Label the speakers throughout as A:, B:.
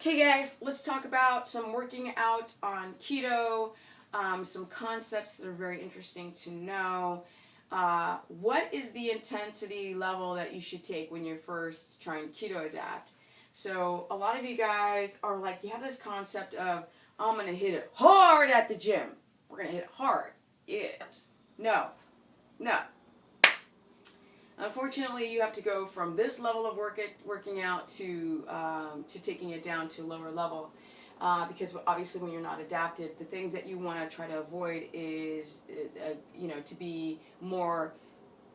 A: Hey guys, let's talk about some working out on keto, some concepts that are very interesting to know. What is the intensity level that you should take when you're first trying keto adapt? So a lot of you guys are like, you have this concept of, I'm going to hit it hard at the gym. We're going to hit it hard. Yes. No. Unfortunately, you have to go from this level of working out to taking it down to a lower level, because obviously when you're not adapted, the things that you want to try to avoid is, to be more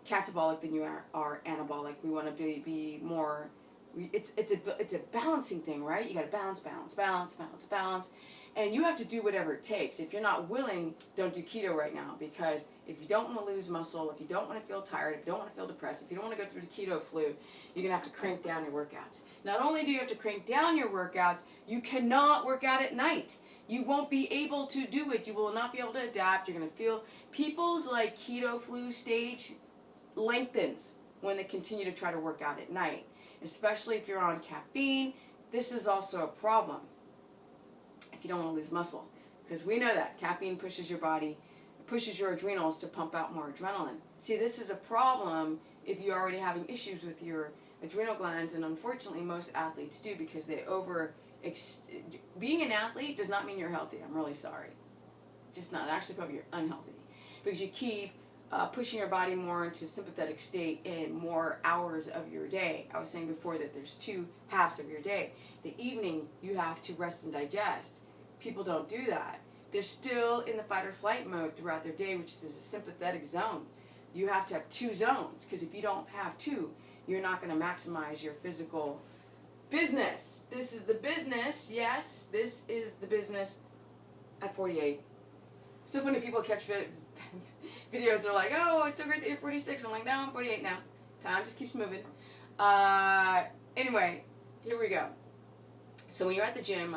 A: catabolic than you are anabolic. We want to be more. It's a balancing thing, right? You got to balance. And you have to do whatever it takes. If you're not willing, don't do keto right now, because if you don't want to lose muscle, if you don't want to feel tired, if you don't want to feel depressed, if you don't want to go through the keto flu, you're going to have to crank down your workouts. Not only do you have to crank down your workouts, you cannot work out at night. You won't be able to do it. You will not be able to adapt. You're going to feel people's keto flu stage lengthens when they continue to try to work out at night, especially if you're on caffeine. This is also a problem if you don't want to lose muscle, because we know that caffeine pushes your body, pushes your adrenals to pump out more adrenaline. See, this is a problem if you're already having issues with your adrenal glands, and unfortunately most athletes do, because they being an athlete does not mean you're healthy. I'm really sorry. Just not. Actually, probably you're unhealthy, because you keep pushing your body more into sympathetic state in more hours of your day. I was saying before that there's two halves of your day. The evening, you have to rest and digest. People don't do that. They're still in the fight or flight mode throughout their day, which is a sympathetic zone. You have to have two zones, because if you don't have two, you're not going to maximize your physical business. This is the business. Yes, this is the business at 48. So funny, people catch videos are like, oh, it's so great that you're 46. I'm like, no, I'm 48 now. Time just keeps moving. Anyway, here we go. So when you're at the gym,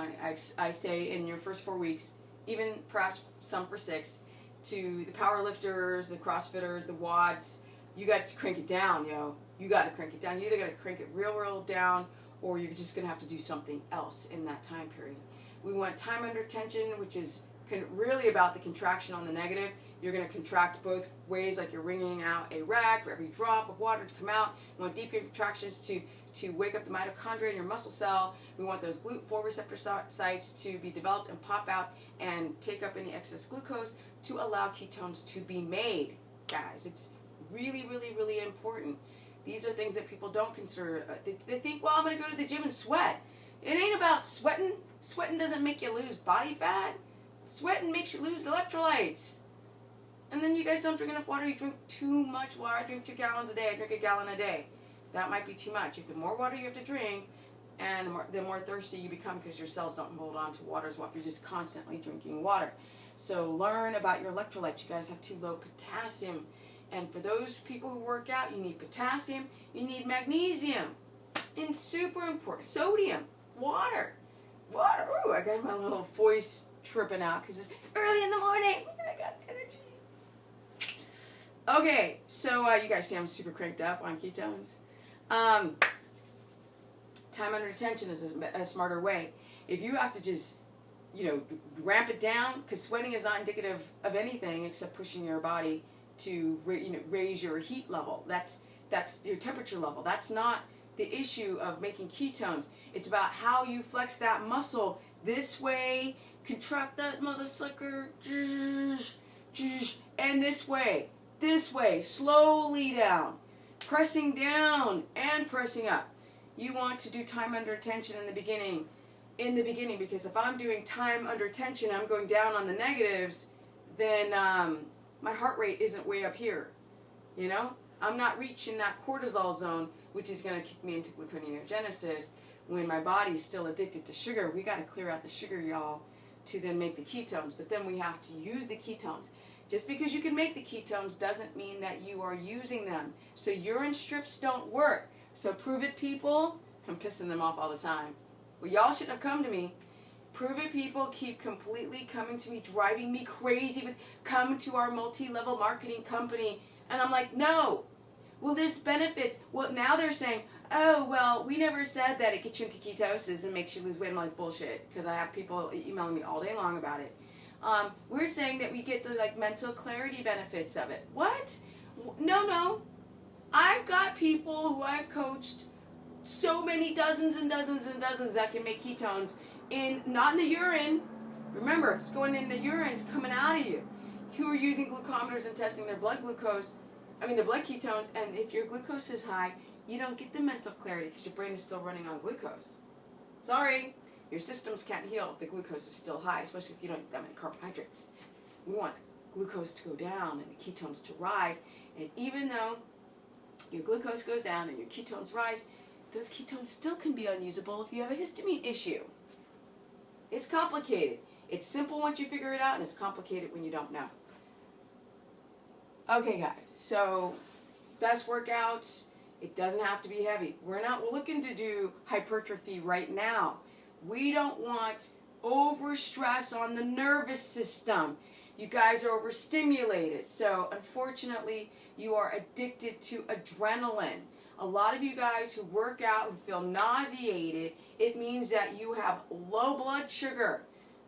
A: I say in your first 4 weeks, even perhaps some for 6, to the power lifters, the CrossFitters, the WODs, you got to crank it down, yo. You got to crank it down. You either got to crank it real down, or you're just going to have to do something else in that time period. We want time under tension, which is really about the contraction on the negative. You're going to contract both ways, like you're wringing out a rag for every drop of water to come out. We want deep contractions to wake up the mitochondria in your muscle cell. We want those GLUT4 receptor sites to be developed and pop out and take up any excess glucose to allow ketones to be made. Guys, it's really important. These are things that people don't consider. They think, well, I'm going to go to the gym and sweat. It ain't about sweating. Sweating doesn't make you lose body fat. Sweating makes you lose electrolytes. And then you guys don't drink enough water. You drink too much water. I drink 2 gallons a day. I drink 1 gallon a day. That might be too much. The more water you have to drink, and the more thirsty you become, because your cells don't hold on to water as well if you're just constantly drinking water. So learn about your electrolytes. You guys have too low potassium. And for those people who work out, you need potassium, you need magnesium, and super important, sodium, water. Ooh, I got my little voice tripping out because it's early in the morning. I got energy. Okay, so you guys see I'm super cranked up on ketones. Time under tension is a smarter way. If you have to just, ramp it down, because sweating is not indicative of anything except pushing your body to raise your heat level. That's your temperature level. That's not the issue of making ketones. It's about how you flex that muscle this way, contract that mother sucker, and this way, slowly down, pressing down and pressing up. You want to do time under tension in the beginning, because if I'm doing time under tension, I'm going down on the negatives, then my heart rate isn't way up here. I'm not reaching that cortisol zone, which is going to kick me into gluconeogenesis when my body's still addicted to sugar. We got to clear out the sugar, y'all, to then make the ketones. But then we have to use the ketones. Just because you can make the ketones doesn't mean that you are using them. So urine strips don't work. So prove it, people. I'm pissing them off all the time. Well, y'all shouldn't have come to me. Prove it, people keep completely coming to me, driving me crazy with come to our multi-level marketing company. And I'm like, no. Well, there's benefits. Well, now they're saying, oh, well, we never said that it gets you into ketosis and makes you lose weight. I'm like, bullshit, because I have people emailing me all day long about it. We're saying that we get the like mental clarity benefits of it. What? No. I've got people who I've coached, so many dozens and dozens and dozens that can make ketones not in the urine. Remember, if it's going in the urine, it's coming out of you. Who are using glucometers and testing their blood glucose, their blood ketones, and if your glucose is high, you don't get the mental clarity because your brain is still running on glucose. Sorry, your systems can't heal if the glucose is still high, especially if you don't eat that many carbohydrates. We want the glucose to go down and the ketones to rise, and even though your glucose goes down and your ketones rise, those ketones still can be unusable if you have a histamine issue. It's complicated. It's simple once you figure it out, and it's complicated when you don't know. Okay, guys, so best workouts, it doesn't have to be heavy. We're looking to do hypertrophy right now. We don't want overstress on the nervous system. You guys are overstimulated, so unfortunately, you are addicted to adrenaline. A lot of you guys who work out and feel nauseated, it means that you have low blood sugar,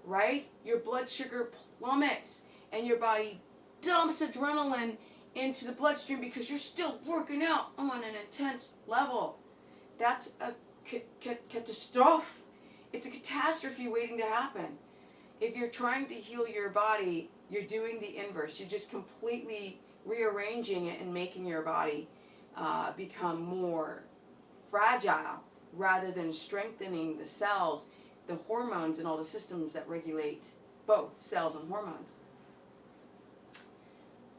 A: right? Your blood sugar plummets, and your body dumps adrenaline into the bloodstream because you're still working out on an intense level. That's a catastrophe. It's a catastrophe waiting to happen. If you're trying to heal your body, you're doing the inverse. You're just completely rearranging it and making your body become more fragile rather than strengthening the cells, the hormones, and all the systems that regulate both cells and hormones.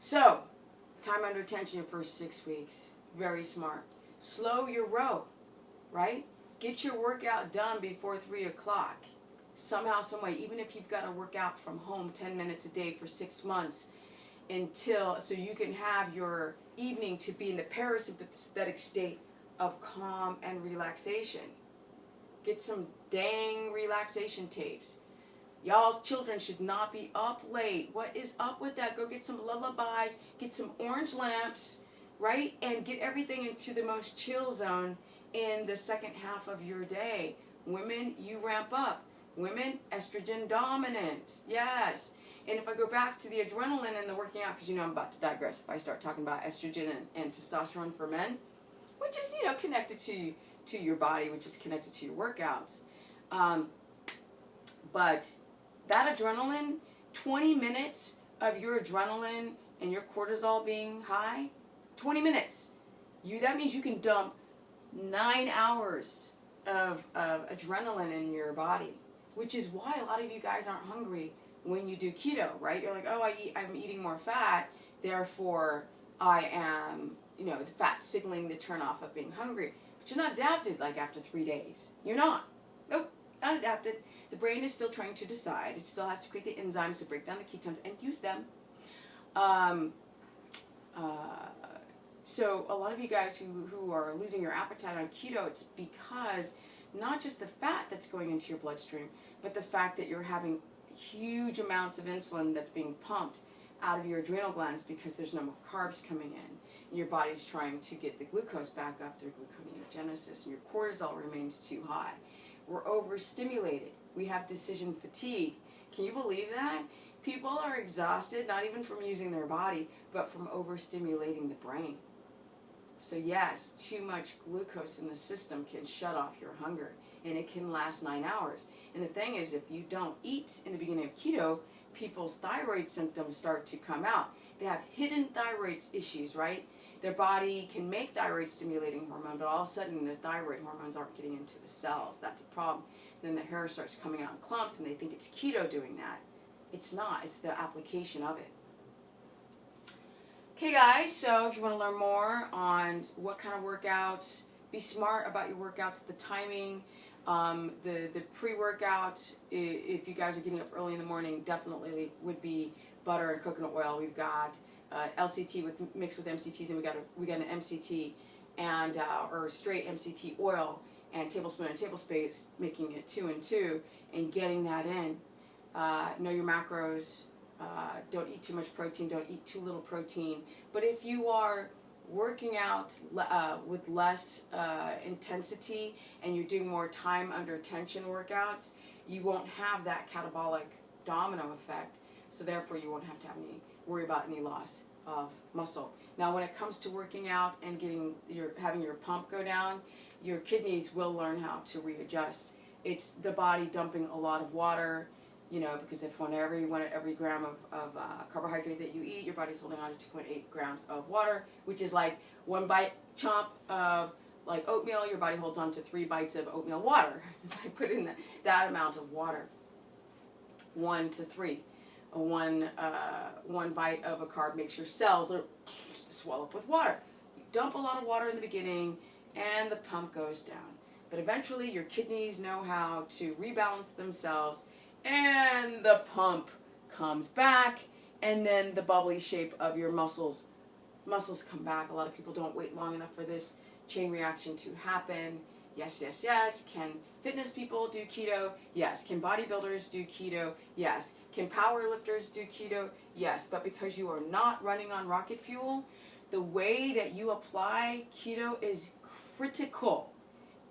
A: So, time under tension your first 6 weeks. Very smart. Slow your row, right? Get your workout done before 3 o'clock. Somehow, some way, even if you've got to work out from home 10 minutes a day for 6 months, so you can have your evening to be in the parasympathetic state of calm and relaxation. Get some dang relaxation tapes. Y'all's children should not be up late. What is up with that? Go get some lullabies, get some orange lamps, right? And get everything into the most chill zone in the second half of your day. Women, you ramp up. Women, estrogen dominant. Yes. And if I go back to the adrenaline and the working out, because I'm about to digress if I start talking about estrogen and testosterone for men, which is, connected to your body, which is connected to your workouts. But that adrenaline, 20 minutes of your adrenaline and your cortisol being high, 20 minutes. That means you can dump 9 hours of adrenaline in your body, which is why a lot of you guys aren't hungry when you do keto, right? You're like, oh, I'm eating more fat, therefore I am, the fat signaling the turn off of being hungry. But you're not adapted like after 3 days. You're not. Nope, not adapted. The brain is still trying to decide. It still has to create the enzymes to break down the ketones and use them. So a lot of you guys who are losing your appetite on keto, it's because not just the fat that's going into your bloodstream, but the fact that you're having huge amounts of insulin that's being pumped out of your adrenal glands because there's no more carbs coming in. And your body's trying to get the glucose back up through gluconeogenesis, and your cortisol remains too high. We're overstimulated. We have decision fatigue. Can you believe that? People are exhausted, not even from using their body, but from overstimulating the brain. So yes, too much glucose in the system can shut off your hunger, and it can last 9 hours. And the thing is, if you don't eat in the beginning of keto, people's thyroid symptoms start to come out. They have hidden thyroid issues, right? Their body can make thyroid stimulating hormone, but all of a sudden the thyroid hormones aren't getting into the cells. That's a problem. Then the hair starts coming out in clumps, and they think it's keto doing that. It's not. It's the application of it. Okay, guys, so if you want to learn more on what kind of workouts, be smart about your workouts, the timing, the pre-workout, if you guys are getting up early in the morning, definitely would be butter and coconut oil. We've got LCT mixed with MCTs, and we got an MCT and or straight MCT oil and tablespoon and tablespoon, making it 2 and 2, and getting that in. Know your macros. Don't eat too much protein. Don't eat too little protein. But if you are working out with less intensity and you're doing more time under tension workouts, you won't have that catabolic domino effect, so therefore you won't have to worry about any loss of muscle. Now when it comes to working out and having your pump go down, your kidneys will learn how to readjust. It's the body dumping a lot of water, because if every gram of carbohydrate that you eat, your body's holding on to 2.8 grams of water, which is like one bite chomp of like oatmeal, your body holds on to 3 bites of oatmeal water. I put in that amount of water, 1 to 3. One bite of a carb makes your cells swell up with water. You dump a lot of water in the beginning and the pump goes down. But eventually your kidneys know how to rebalance themselves and the pump comes back, and then the bubbly shape of your muscles come back. A lot of people don't wait long enough for this chain reaction to happen. Yes, yes, yes. Can fitness people do keto? Yes. Can bodybuilders do keto? Yes. Can powerlifters do keto? Yes. But because you are not running on rocket fuel, the way that you apply keto is critical.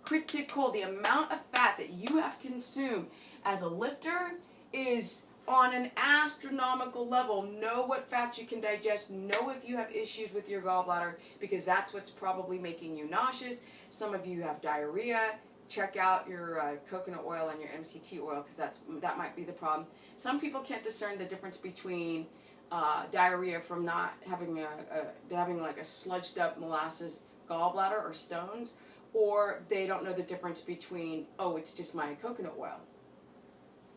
A: Critical. The amount of fat that you have consumed as a lifter is on an astronomical level. Know what fat you can digest. Know if you have issues with your gallbladder, because that's what's probably making you nauseous. Some of you have diarrhea. Check out your coconut oil and your MCT oil, because that might be the problem. Some people can't discern the difference between diarrhea from not having having like a sludged up molasses gallbladder or stones, or they don't know the difference between, oh, it's just my coconut oil.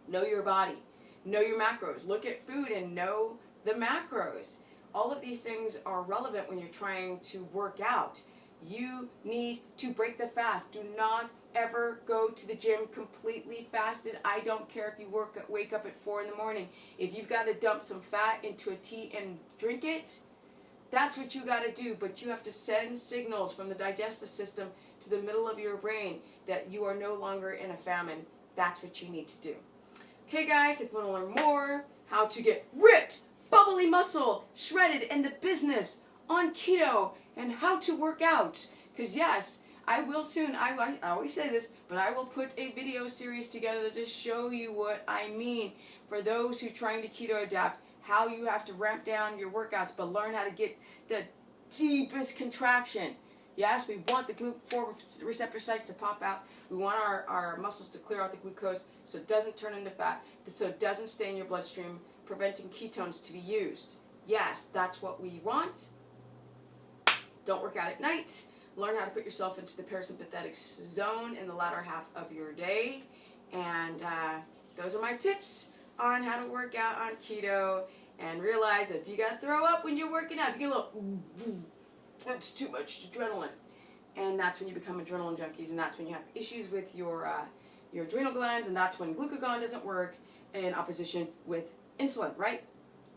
A: Know your body. Know your macros. Look at food and know the macros. All of these things are relevant when you're trying to work out. You need to break the fast. Do not ever go to the gym completely fasted. I don't care if you wake up at 4 in the morning. If you've got to dump some fat into a tea and drink it, that's what you got to do. But you have to send signals from the digestive system to the middle of your brain that you are no longer in a famine. That's what you need to do. Okay guys, if you want to learn more how to get ripped, bubbly muscle, shredded, and the business on keto, and how to work out, because yes, I will soon, I always say this, but I will put a video series together to show you what I mean for those who are trying to keto adapt, how you have to ramp down your workouts, but learn how to get the deepest contraction. Yes, we want the GLUT4 receptor sites to pop out. We want our muscles to clear out the glucose so it doesn't turn into fat, so it doesn't stay in your bloodstream, preventing ketones to be used. Yes, that's what we want. Don't work out at night. Learn how to put yourself into the parasympathetic zone in the latter half of your day. And those are my tips on how to work out on keto. And realize that if you got to throw up when you're working out, if you get a little, it's too much adrenaline. And that's when you become adrenaline junkies, and that's when you have issues with your adrenal glands, and that's when glucagon doesn't work in opposition with insulin, right?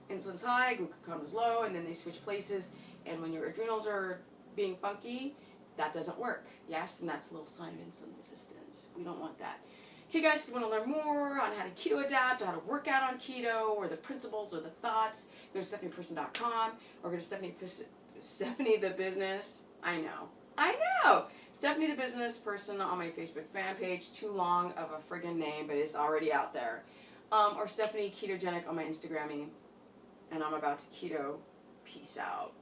A: Insulin's high, glucagon is low, and then they switch places, and when your adrenals are being funky, that doesn't work, yes? And that's a little sign of insulin resistance. We don't want that. Okay guys, if you want to learn more on how to keto adapt, or how to work out on keto, or the principles or the thoughts, go to stephanieperson.com, or go to Stephanie the Business. I know! Stephanie the Business Person on my Facebook fan page. Too long of a friggin' name, but it's already out there. Or Stephanie Ketogenic on my Instagram. And I'm about to keto. Peace out.